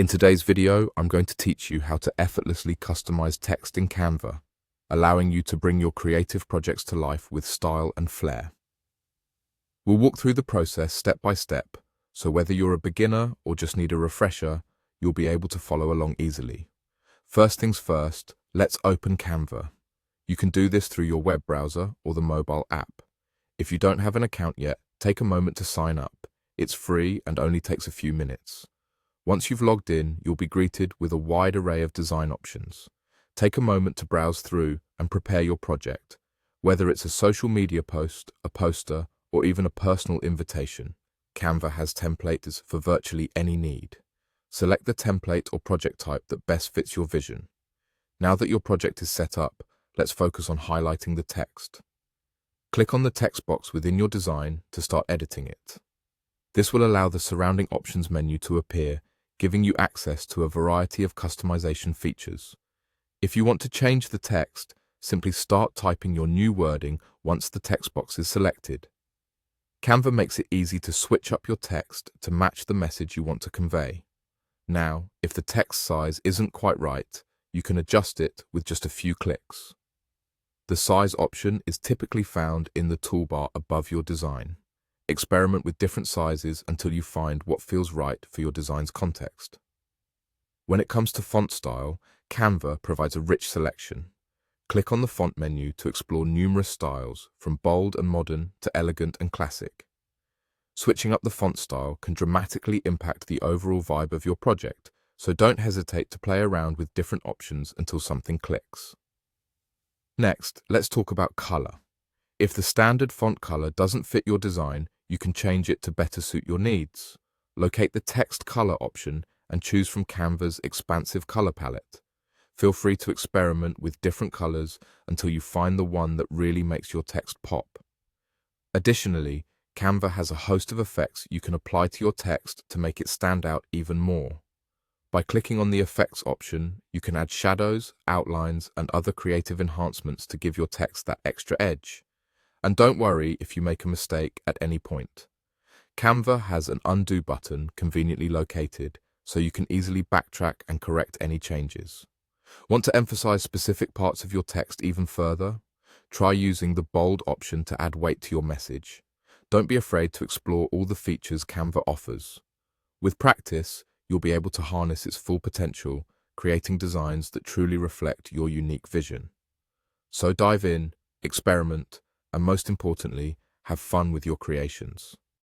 In today's video, I'm going to teach you how to effortlessly customize text in Canva, allowing you to bring your creative projects to life with style and flair. We'll walk through the process step by step, so whether you're a beginner or just need a refresher, you'll be able to follow along easily. First things first, let's open Canva. You can do this through your web browser or the mobile app. If you don't have an account yet, take a moment to sign up. It's free and only takes a few minutes. Once you've logged in, you'll be greeted with a wide array of design options. Take a moment to browse through and prepare your project. Whether it's a social media post, a poster, or even a personal invitation, Canva has templates for virtually any need. Select the template or project type that best fits your vision. Now that your project is set up, let's focus on highlighting the text. Click on the text box within your design to start editing it. This will allow the surrounding options menu to appear, giving you access to a variety of customization features. If you want to change the text, simply start typing your new wording once the text box is selected. Canva makes it easy to switch up your text to match the message you want to convey. Now, if the text size isn't quite right, you can adjust it with just a few clicks. The size option is typically found in the toolbar above your design. Experiment with different sizes until you find what feels right for your design's context. When it comes to font style, Canva provides a rich selection. Click on the font menu to explore numerous styles, from bold and modern to elegant and classic. Switching up the font style can dramatically impact the overall vibe of your project, so don't hesitate to play around with different options until something clicks. Next, let's talk about color. If the standard font color doesn't fit your design, you can change it to better suit your needs. Locate the text color option and choose from Canva's expansive color palette. Feel free to experiment with different colors until you find the one that really makes your text pop. Additionally, Canva has a host of effects you can apply to your text to make it stand out even more. By clicking on the effects option, you can add shadows, outlines, and other creative enhancements to give your text that extra edge. And don't worry if you make a mistake at any point. Canva has an undo button conveniently located, so you can easily backtrack and correct any changes. Want to emphasize specific parts of your text even further? Try using the bold option to add weight to your message. Don't be afraid to explore all the features Canva offers. With practice, you'll be able to harness its full potential, creating designs that truly reflect your unique vision. So dive in, experiment, and most importantly, have fun with your creations.